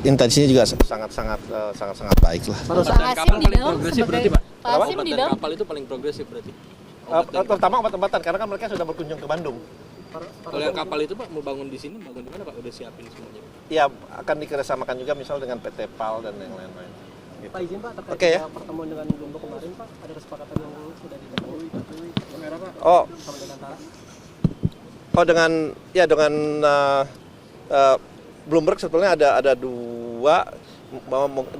intensinya juga sangat baik lah. Kapal paling progresif berarti Pak? Hasim di dalam. Kapal itu paling progresif berarti? Terutama obat-obatan karena kan mereka sudah berkunjung ke Bandung. Kalau yang kapal itu Pak mau bangun di sini, bangun di mana Pak? Udah siapin semuanya? Ya akan dikerjasamakan juga misal dengan PT PAL dan yang lain-lain. Gitu. Pak izin Pak terkait Oke, ya. pertemuan dengan Bloomberg kemarin Pak, ada kesepakatan yang sudah ditemui kamera Pak sama dengan Tara. Dengan Bloomberg sebetulnya ada dua.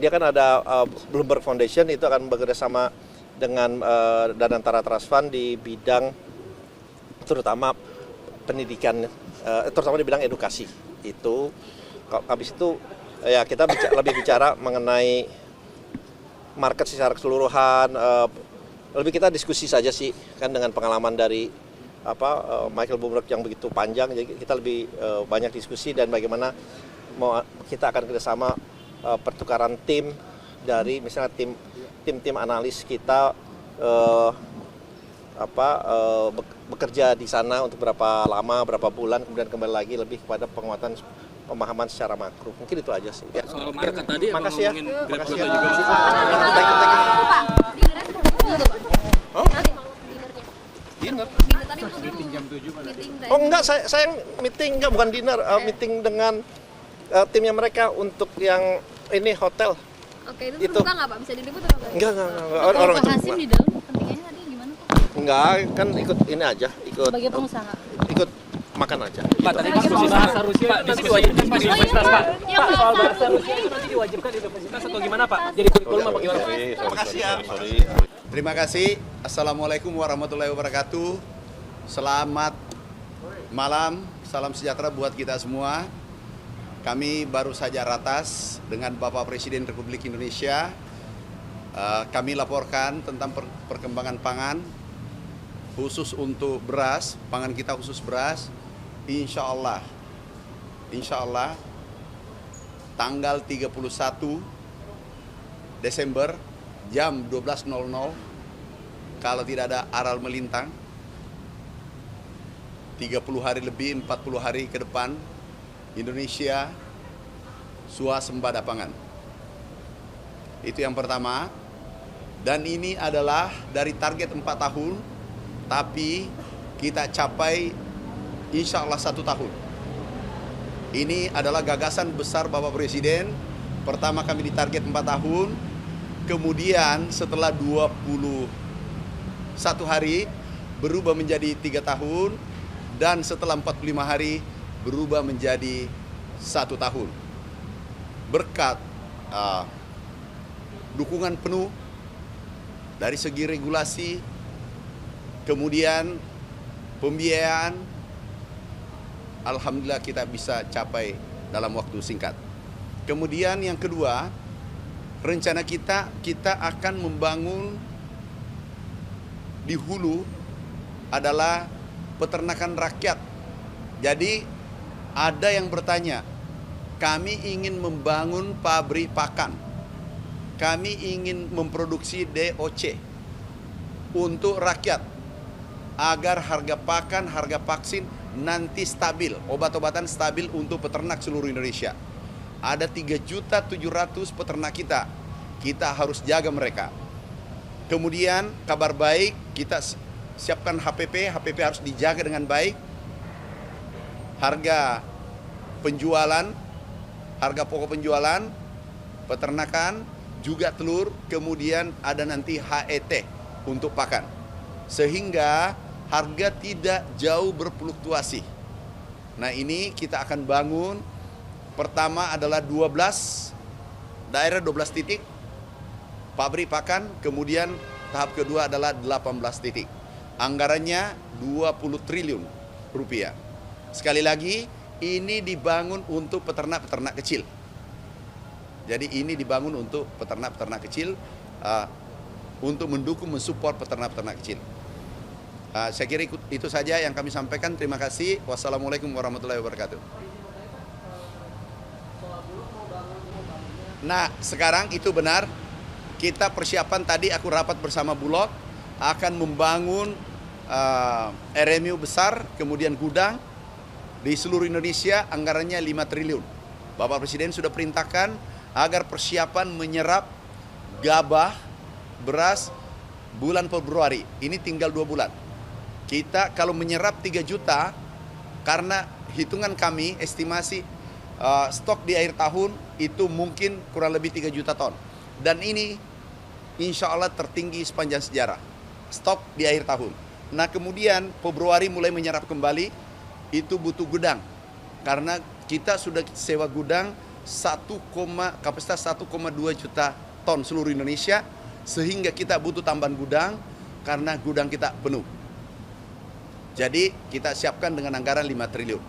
Dia kan ada Bloomberg Foundation itu akan bekerjasama dengan Danantara Trust Fund di bidang terutama pendidikan, terutama di bidang edukasi. Itu habis itu ya kita lebih bicara mengenai market secara keseluruhan, lebih kita diskusi saja sih kan dengan pengalaman dari Michael Bloomberg yang begitu panjang, jadi kita lebih banyak diskusi dan bagaimana kita akan kerjasama pertukaran tim dari misalnya tim analis kita bekerja di sana untuk berapa lama, berapa bulan, kemudian kembali lagi lebih kepada penguatan pemahaman secara makro. Mungkin itu aja sih. Ya. Soal market tadi, makasih ya. Makasih ya. Dinner. Meeting jam 7. Oh enggak, saya meeting enggak, bukan dinner, meeting dengan timnya mereka untuk yang ini hotel. Oke, itu terbuka nggak Pak? Bisa diliput atau nggak? Enggak. Kalau Orang Pak Hasim di dalam kepentingannya tadi gimana Pak? Enggak, kan ikut ini aja, ikut Sebagai pengusaha. ikut makan aja. Pak, tadi diskusi bahasa Rusia itu nanti diwajibkan Pak di universitas Pak. Soal bahasa Rusia itu nanti diwajibkan di universitas atau gimana Pak? Jadi kurikulum apa gimana Pak? Makasih ya. Terima kasih. Assalamualaikum warahmatullahi wabarakatuh. Selamat malam, salam sejahtera buat kita semua. Kami baru saja ratas dengan Bapak Presiden Republik Indonesia. Kami laporkan tentang perkembangan pangan, khusus untuk beras, pangan kita khusus beras. Insya Allah, tanggal 31 Desember jam 12.00, kalau tidak ada aral melintang, 30 hari lebih, 40 hari ke depan, Indonesia swasembada pangan. Itu yang pertama. Dan ini adalah dari target 4 tahun, tapi kita capai insya Allah 1 tahun. Ini adalah gagasan besar Bapak Presiden. Pertama kami ditarget 4 tahun, kemudian setelah 21 hari berubah menjadi 3 tahun, dan setelah 45 hari berubah menjadi 1 tahun. Berkat dukungan penuh dari segi regulasi, kemudian pembiayaan, alhamdulillah kita bisa capai dalam waktu singkat. Kemudian yang kedua, rencana kita akan membangun di hulu adalah peternakan rakyat. Jadi ada yang bertanya, kami ingin membangun pabrik pakan, kami ingin memproduksi DOC untuk rakyat agar harga pakan, harga vaksin nanti stabil, obat-obatan stabil untuk peternak seluruh Indonesia. Ada 3.700.000 peternak kita harus jaga mereka. Kemudian kabar baik, kita siapkan HPP harus dijaga dengan baik. Harga penjualan, harga pokok penjualan, peternakan, juga telur, kemudian ada nanti HET untuk pakan. Sehingga harga tidak jauh berfluktuasi. Nah ini kita akan bangun, pertama adalah 12 daerah, 12 titik pabrik pakan, kemudian tahap kedua adalah 18 titik. Anggarannya 20 triliun rupiah. Sekali lagi, ini dibangun untuk peternak-peternak kecil. Jadi ini dibangun untuk peternak-peternak kecil, untuk mendukung, mensupport peternak-peternak kecil. Saya kira itu saja yang kami sampaikan. Terima kasih. Wassalamualaikum warahmatullahi wabarakatuh. Nah, sekarang itu benar. Kita persiapan tadi, aku rapat bersama Bulog, akan membangun RMU besar, kemudian gudang di seluruh Indonesia, anggarannya 5 triliun. Bapak Presiden sudah perintahkan agar persiapan menyerap gabah, beras bulan Februari. Ini tinggal 2 bulan. Kita kalau menyerap 3 juta, karena hitungan kami, estimasi stok di akhir tahun itu mungkin kurang lebih 3 juta ton. Dan ini insya Allah tertinggi sepanjang sejarah. Stok di akhir tahun. Nah kemudian Februari mulai menyerap kembali, itu butuh gudang. Karena kita sudah sewa gudang kapasitas 1,2 juta ton seluruh Indonesia, sehingga kita butuh tambahan gudang karena gudang kita penuh. Jadi kita siapkan dengan anggaran 5 triliun.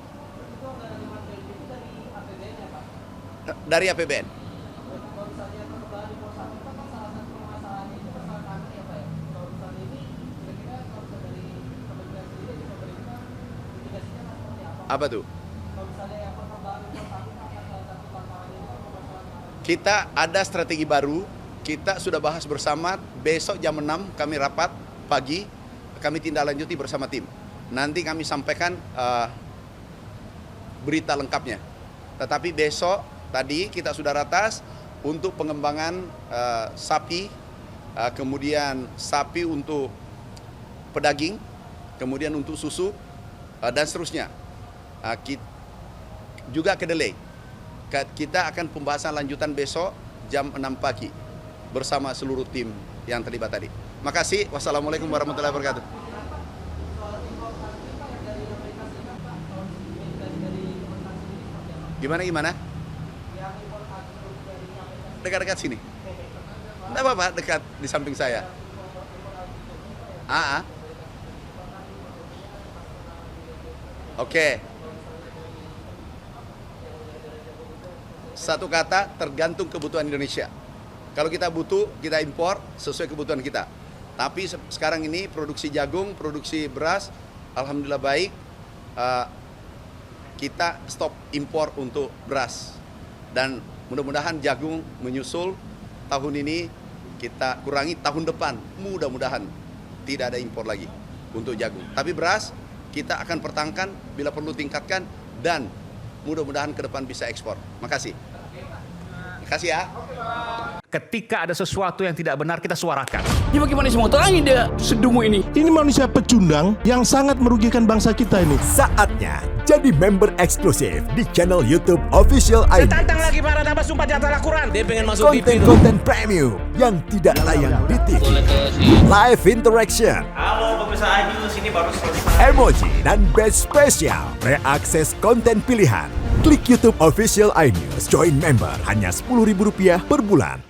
Dari APBN. Apa tuh? Kita ada strategi baru, kita sudah bahas bersama, besok jam 6 kami rapat pagi, kami tindak lanjuti bersama tim. Nanti kami sampaikan berita lengkapnya. Tetapi besok tadi kita sudah ratas untuk pengembangan sapi, kemudian sapi untuk pedaging, kemudian untuk susu, dan seterusnya. Juga kedelai. Kita akan pembahasan lanjutan besok jam 6 pagi bersama seluruh tim yang terlibat tadi. Makasih. Wassalamualaikum warahmatullahi wabarakatuh. Gimana? Dekat-dekat sini. Tidak apa-apa, dekat di samping saya. Oke. Satu kata, tergantung kebutuhan Indonesia. Kalau kita butuh, kita impor sesuai kebutuhan kita. Tapi sekarang ini produksi jagung, produksi beras, alhamdulillah baik. Kita stop impor untuk beras. Dan mudah-mudahan jagung menyusul tahun ini, kita kurangi tahun depan. Mudah-mudahan tidak ada impor lagi untuk jagung. Tapi beras kita akan pertahankan, bila perlu tingkatkan, dan mudah-mudahan ke depan bisa ekspor. Makasih. Makasih ya. Ketika ada sesuatu yang tidak benar, kita suarakan. Ini bagaimana semua terangin dia sedungu ini? Ini manusia pecundang yang sangat merugikan bangsa kita ini. Saatnya jadi member eksklusif di channel YouTube Official ID. Tantang lagi para nambah sumpah di atas Al-Quran. Dia pengen masuk TV. Konten-konten premium yang tidak tayang di TV. Live interaction. Halo pemirsa Ayu, sini baru selesai. Emoji dan badge spesial. Reakses konten pilihan. Klik YouTube Official iNews. Join member hanya Rp10.000 per bulan.